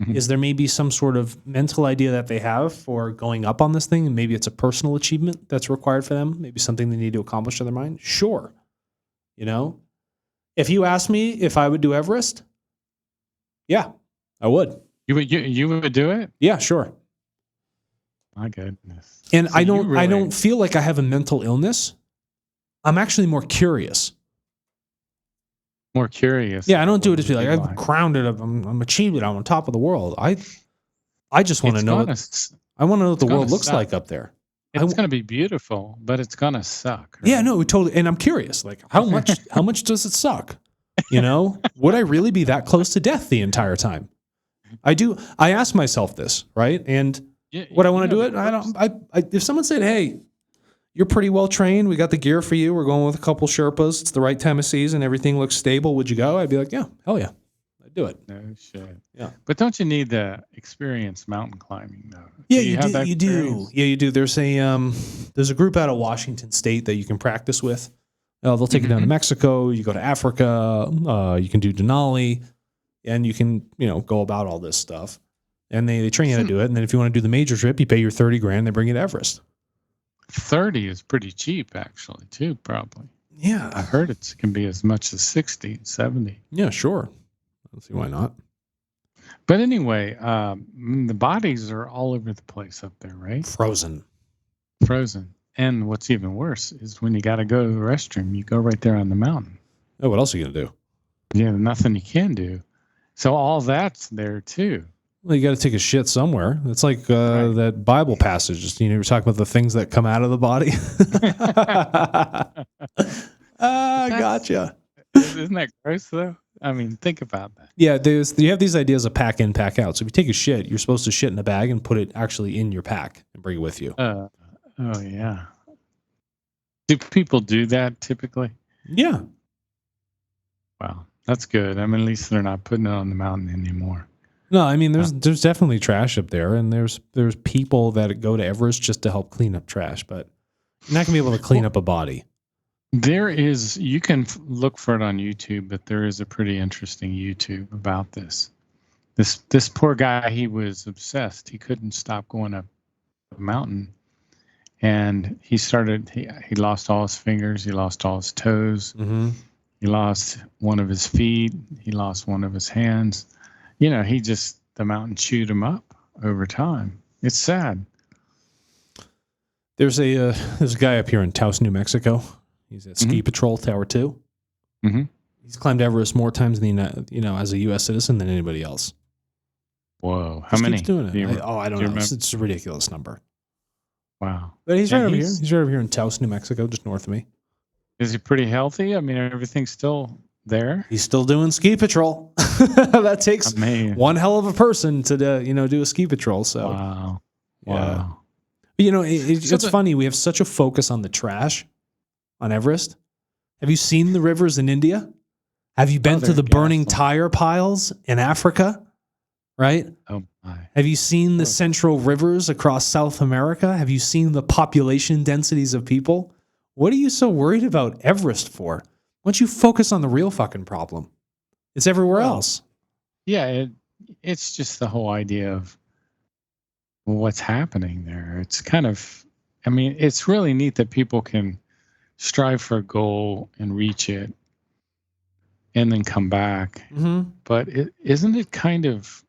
S2: Mm-hmm. Is there maybe some sort of mental idea that they have for going up on this thing, and maybe it's a personal achievement that's required for them, maybe something they need to accomplish in their mind? Sure. If you ask me if I would do Everest, yeah, I would.
S1: You would do it?
S2: Yeah, sure.
S1: My goodness.
S2: And so I don't feel like I have a mental illness. I'm actually more curious.
S1: more curious.
S2: Yeah, I don't do it to be
S1: What
S2: like,
S1: would
S2: I've crowned it, I'm achieved it, I'm on top of the world. I just want to
S1: It's
S2: know
S1: gonna
S2: what
S1: s-
S2: I want to know what
S1: it's
S2: the
S1: gonna
S2: world looks
S1: suck.
S2: like up there.
S1: It's gonna be beautiful, but it's gonna suck.
S2: Yeah,
S1: right?
S2: no, totally. And I'm curious, like how much does it suck? You know, would I really be that close to death the entire time? I ask myself this, right? And
S1: Yeah,
S2: would I want to do
S1: the
S2: it? I
S1: worst-
S2: don't. If someone said, "Hey, you're pretty well trained. We got the gear for you. We're going with a couple Sherpas. It's the right time of season. Everything looks stable. Would you go?" I'd be like, "Yeah, hell yeah, I'd do it."
S1: No shit.
S2: Yeah.
S1: But don't you need the experience mountain climbing though?
S2: Yeah,
S1: you have that
S2: You do.
S1: experience?
S2: Yeah, you do. There's a group out of Washington State that you can practice with. They'll take you down to Mexico. You go to Africa. You can do Denali, and you can go about all this stuff. And they train you how to do it. And then if you want to do the major trip, you pay your $30,000. They bring you to Everest.
S1: 30 is pretty cheap, actually, too. Probably.
S2: Yeah,
S1: I've heard it can be as much as 60, 70.
S2: Yeah, sure. I don't see why not.
S1: But anyway, the bodies are all over the place up there, right?
S2: Frozen.
S1: And what's even worse is when you got to go to the restroom, you go right there on the mountain.
S2: Oh, what else are you gonna do?
S1: Yeah, nothing you can do. So all that's there too.
S2: Well, you got to take a shit somewhere. It's like that Bible passage. You were talking about the things that come out of the body. Gotcha.
S1: Isn't that gross though? I mean, think about that.
S2: Yeah, you have these ideas of pack in, pack out. So if you take a shit, you're supposed to shit in a bag and put it actually in your pack and bring it with you.
S1: Oh yeah. Do people do that typically?
S2: Yeah.
S1: Wow, that's good. I mean, at least they're not putting it on the mountain anymore.
S2: No, I mean there's definitely trash up there, and there's people that go to Everest just to help clean up trash, but you're not gonna be able to clean up a body.
S1: There is, you can look for it on YouTube, but there is a pretty interesting YouTube about this. This poor guy, he was obsessed. He couldn't stop going up the mountain, and he lost all his fingers, he lost all his toes, he lost one of his feet, he lost one of his hands. The mountain chewed him up over time. It's sad.
S2: There's a guy up here in Taos, New Mexico. He's at Ski Patrol Tower 2.
S1: Mm-hmm.
S2: He's climbed Everest more times as a U.S. citizen than anybody else.
S1: Whoa, how
S2: Just
S1: many?
S2: keeps doing it. I don't know.
S1: Remember?
S2: It's a ridiculous number.
S1: Wow.
S2: But he's right over here. He's right over here in Taos, New Mexico, just north of me.
S1: Is he pretty healthy? I mean, everything's still there.
S2: He's still doing ski patrol. That takes one hell of a person to do a ski patrol. So
S1: wow.
S2: Yeah. But, it's funny. We have such a focus on the trash on Everest. Have you seen the rivers in India? Have you been to the burning tire piles in Africa? Right?
S1: Oh my.
S2: Have you seen the central rivers across South America? Have you seen the population densities of people? What are you so worried about Everest for? Why don't you focus on the real fucking problem? It's everywhere else.
S1: Yeah, it's just the whole idea of what's happening there. It's kind of, I mean, it's really neat that people can strive for a goal and reach it and then come back.
S2: Mm-hmm.
S1: But isn't it kind of,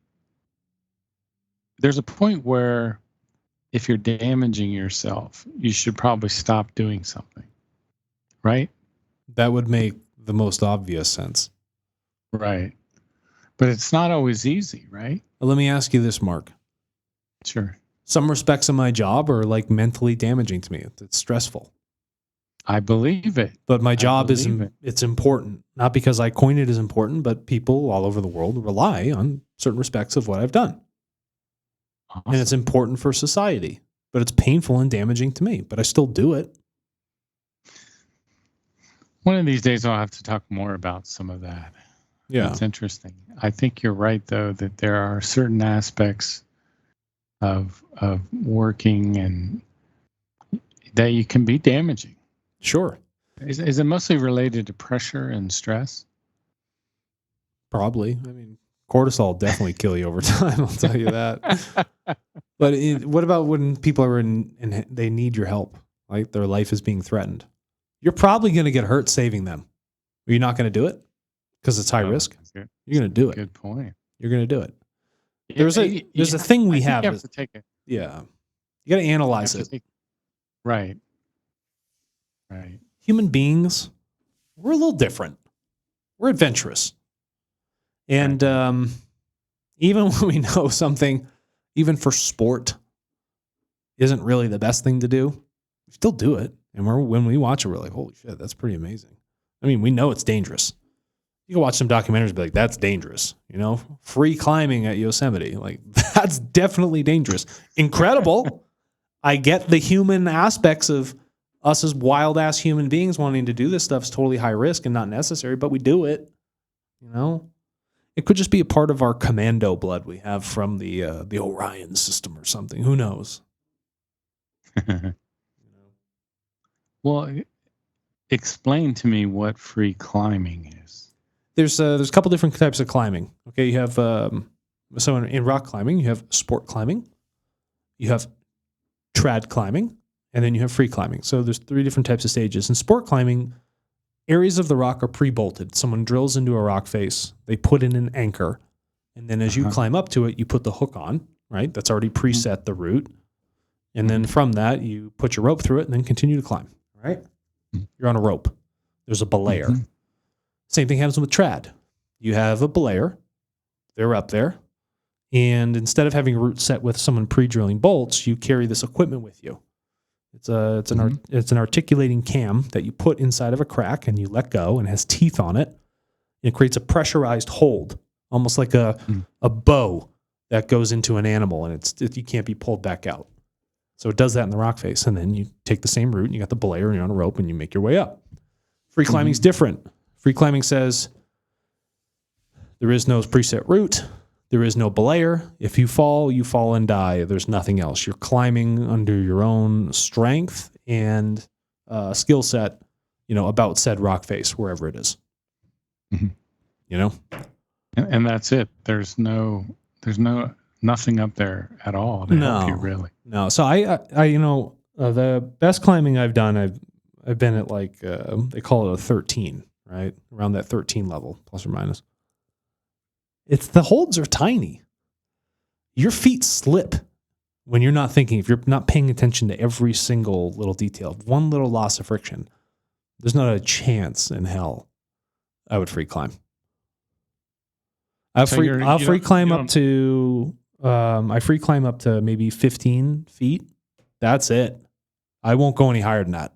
S1: there's a point where if you're damaging yourself, you should probably stop doing something, right?
S2: That would make the most obvious sense.
S1: Right. But it's not always easy, right?
S2: Well, let me ask you this, Mark.
S1: Sure.
S2: Some respects of my job are like mentally damaging to me. It's stressful.
S1: I believe it.
S2: But my job it's important. Not because I coined it as important, but people all over the world rely on certain respects of what I've done.
S1: Awesome.
S2: And it's important for society. But it's painful and damaging to me. But I still do it.
S1: One of these days I'll have to talk more about some of that.
S2: Yeah.
S1: It's interesting. I think you're right, though, that there are certain aspects of working and that you can be damaging.
S2: Sure.
S1: Is it mostly related to pressure and stress?
S2: Probably. I mean, cortisol definitely kill you over time. I'll tell you that. But what about when people are and they need your help? Like their life is being threatened. You're probably going to get hurt saving them. Are you not going to do it? Because it's high risk. You're going to do it.
S1: Good point.
S2: You're going to do it. There's a thing we have.
S1: You have to take it.
S2: Yeah. You got to analyze it.
S1: Right. Right.
S2: Human beings, we're a little different. We're adventurous. And even when we know something, even for sport, isn't really the best thing to do, we still do it. And when we watch it, we're like, holy shit, that's pretty amazing. I mean, we know it's dangerous. You can watch some documentaries and be like, that's dangerous. Free climbing at Yosemite. Like, that's definitely dangerous. Incredible. I get the human aspects of us as wild-ass human beings wanting to do this stuff is totally high risk and not necessary, but we do it. It could just be a part of our commando blood we have from the Orion system or something. Who knows?
S1: Well, explain to me what free climbing is.
S2: There's a couple different types of climbing. Okay, you have so in rock climbing, you have sport climbing, you have trad climbing, and then you have free climbing. So there's 3 different types of stages. In sport climbing, areas of the rock are pre-bolted. Someone drills into a rock face, they put in an anchor, and then as you climb up to it, you put the hook on, right? That's already preset the route. And then from that, you put your rope through it and then continue to climb, right? You're on a rope. There's a belayer. Same thing happens with trad. You have a belayer. They're up there. And instead of having a route set with someone pre-drilling bolts, you carry this equipment with you. It's an articulating cam that you put inside of a crack and you let go, and it has teeth on it. It creates a pressurized hold, almost like a bow that goes into an animal, and you can't be pulled back out. So it does that in the rock face, and then you take the same route, and you got the belayer, and you're on a rope, and you make your way up. Free climbing is different. Free climbing says there is no preset route. There is no belayer. If you fall and die. There's nothing else. You're climbing under your own strength and skill set, about said rock face, wherever it is.
S1: And that's it. There's nothing up there at all to help you, really.
S2: No. So I the best climbing I've done, I've been at like they call it a 13, right? Around that 13 level, plus or minus. The holds are tiny. Your feet slip when you're not thinking, if you're not paying attention to every single little detail. One little loss of friction, there's not a chance in hell I would free climb. I free climb up to maybe 15 feet. That's it. I won't go any higher than that.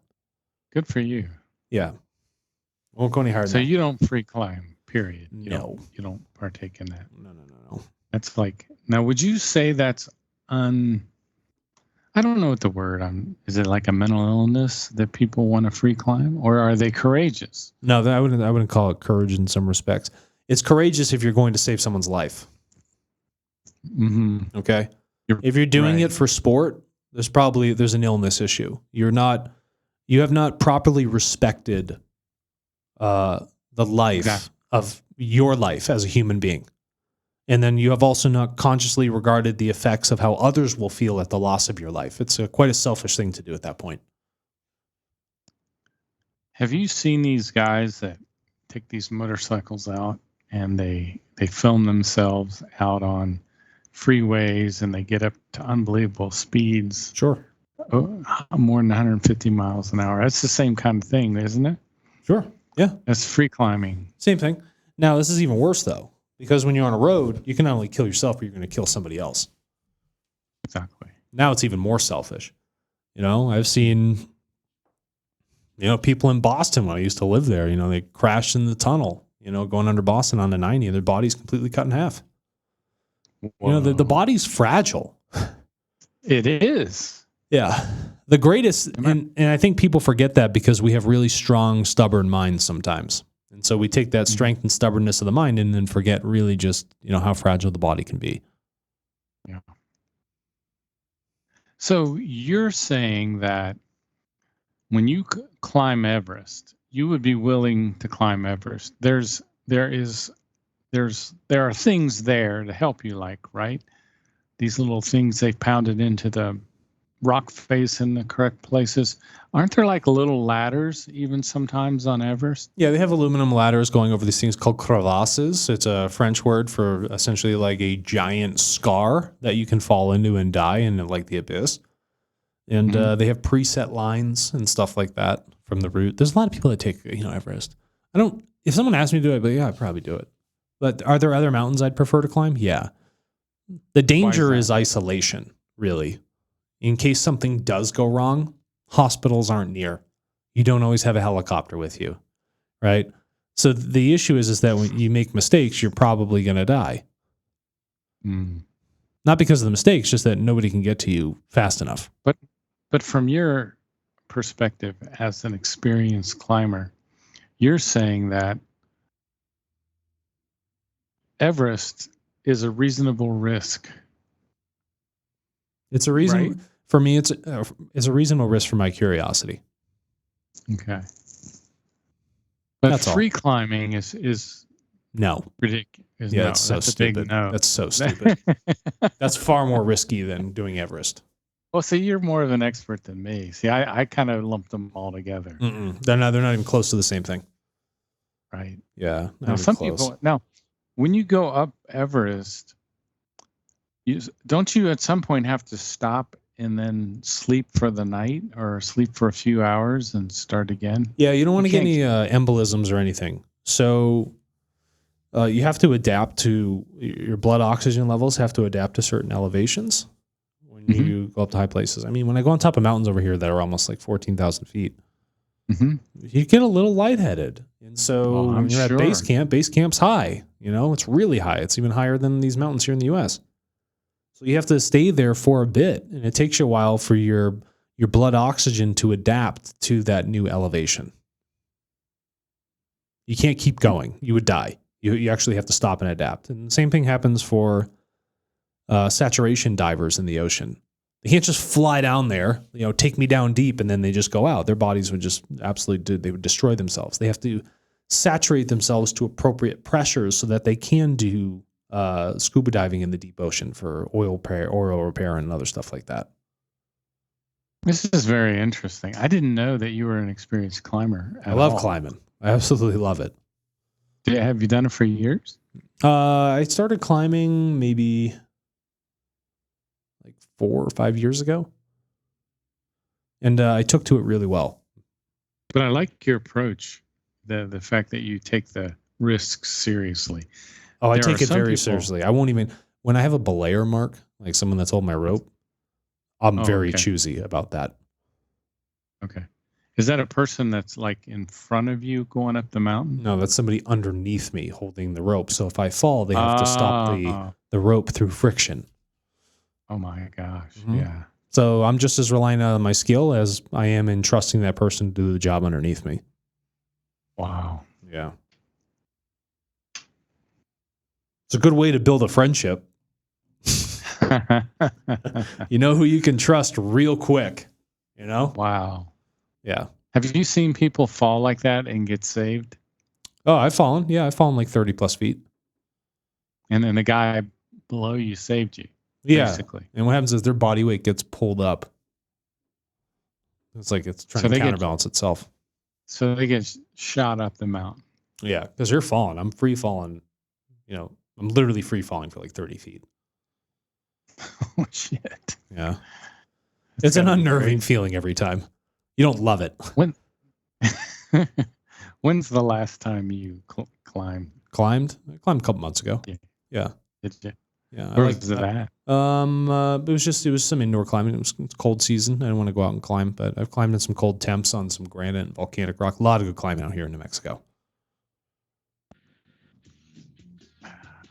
S1: Good for you.
S2: Yeah. I won't go any higher than that.
S1: So you don't free climb. Period. You don't partake in that.
S2: No.
S1: That's like, now would you say that's I don't know what the word is it like a mental illness that people want to free climb, or are they courageous?
S2: No, I wouldn't call it courage in some respects. It's courageous if you're going to save someone's life. Okay. If you're doing it for sport, there's an illness issue. You have not properly respected the life of your life as a human being. And then you have also not consciously regarded the effects of how others will feel at the loss of your life. It's quite a selfish thing to do at that point.
S1: Have you seen these guys that take these motorcycles out and they film themselves out on freeways and they get up to unbelievable speeds?
S2: Sure.
S1: More than 150 miles an hour. That's the same kind of thing, isn't it?
S2: Sure. Yeah.
S1: That's free climbing.
S2: Same thing. Now, this is even worse, though, because when you're on a road, you can not only kill yourself, but you're going to kill somebody else.
S1: Exactly.
S2: Now it's even more selfish. I've seen, people in Boston when I used to live there, they crashed in the tunnel, going under Boston on the 90, and their body's completely cut in half.
S1: Whoa.
S2: The body's fragile.
S1: It is.
S2: Yeah. The greatest, and I think people forget that because we have really strong, stubborn minds sometimes. And so we take that strength and stubbornness of the mind and then forget really just, how fragile the body can be.
S1: Yeah. So you're saying that when you climb Everest, you would be willing to climb Everest. There are things there to help you, right? These little things they've pounded into the rock face in the correct places. Aren't there like little ladders even sometimes on Everest?
S2: Yeah, they have aluminum ladders going over these things called crevasses. It's a French word for essentially like a giant scar that you can fall into and die in, like the abyss. And they have preset lines and stuff like that from the route. There's a lot of people that take Everest. If someone asked me to do it, but yeah, I'd probably do it. But are there other mountains I'd prefer to climb? Yeah. The danger is isolation, really. In case something does go wrong, hospitals aren't near. You don't always have a helicopter with you, right? So the issue is that when you make mistakes, you're probably going to die. Not because of the mistakes, just that nobody can get to you fast enough.
S1: But from your perspective as an experienced climber, you're saying that Everest is a reasonable risk.
S2: It's a reason,
S1: right?
S2: For me, it's a reasonable risk for my curiosity.
S1: Okay. But
S2: That's
S1: free climbing is
S2: no.
S1: ridiculous.
S2: Yeah,
S1: no.
S2: it's so
S1: That's
S2: stupid.
S1: A big no.
S2: That's so stupid. That's far more risky than doing Everest.
S1: Well, see, you're more of an expert than me. See, I kind of lumped them all together.
S2: They're not even close to the same thing.
S1: Right.
S2: Yeah.
S1: Now, some people, when you go up Everest, don't you at some point have to stop and then sleep for the night or sleep for a few hours and start again?
S2: Yeah, you don't want to get any embolisms or anything. So you have to adapt to your blood oxygen levels, have to adapt to certain elevations when you go up to high places. I mean, when I go on top of mountains over here that are almost like 14,000 feet, you get a little lightheaded. And so when you're at base camp's high. You know, it's really high. It's even higher than these mountains here in the U.S. So you have to stay there for a bit, and it takes you a while for your blood oxygen to adapt to that new elevation. You can't keep going. You would die. You actually have to stop and adapt. And the same thing happens for saturation divers in the ocean. They can't just fly down there, take me down deep, and then they just go out. Their bodies would just they would destroy themselves. They have to saturate themselves to appropriate pressures so that they can do scuba diving in the deep ocean for oil repair and other stuff like that.
S1: This is very interesting. I didn't know that you were an experienced climber.
S2: I love climbing. I absolutely love it.
S1: Have you done it for years?
S2: I started climbing maybe like 4 or 5 years ago. And I took to it really well.
S1: But I like your approach, the fact that you take the risks seriously.
S2: Oh, I take it very seriously. I won't even, when I have a belayer mark, like someone that's holding my rope, I'm very choosy about that.
S1: Okay. Is that a person that's like in front of you going up the mountain?
S2: No, that's somebody underneath me holding the rope. So if I fall, they have to stop the rope through friction.
S1: Oh my gosh. Yeah.
S2: So I'm just as reliant on my skill as I am in trusting that person to do the job underneath me.
S1: Wow.
S2: Yeah. It's a good way to build a friendship. You know who you can trust real quick,
S1: Wow.
S2: Yeah.
S1: Have you seen people fall like that and get saved?
S2: Oh, I've fallen. Yeah, I've fallen like 30 plus feet.
S1: And then the guy below you saved you.
S2: Yeah.
S1: Basically.
S2: And what happens is their body weight gets pulled up. It's like it's trying to counterbalance itself.
S1: So they get shot up the mountain.
S2: Yeah, because you're falling. I'm free falling. I'm literally free falling for like 30 feet.
S1: Oh, shit.
S2: Yeah. It's an unnerving feeling every time. You don't love it.
S1: When's the last time you climbed?
S2: Climbed? I climbed a couple months ago. Yeah.
S1: Did you?
S2: Yeah.
S1: Where was it at?
S2: It was some indoor climbing. It was cold season. I didn't want to go out and climb, but I've climbed in some cold temps on some granite and volcanic rock. A lot of good climbing out here in New Mexico.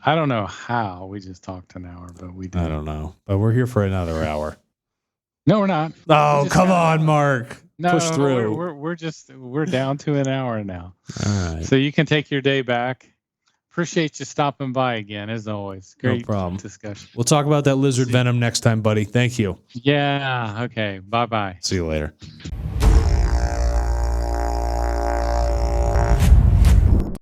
S1: I don't know how we just talked an hour, but we did.
S2: I don't know, but we're here for another hour.
S1: No, we're not.
S2: Oh, come on, Mark.
S1: No,
S2: push through.
S1: We're down to an hour now.
S2: All right.
S1: So you can take your day back. Appreciate you stopping by again, as always. Great
S2: no problem.
S1: Discussion.
S2: We'll talk about that lizard venom next time, buddy. Thank you.
S1: Yeah. Okay. Bye-bye.
S2: See you later.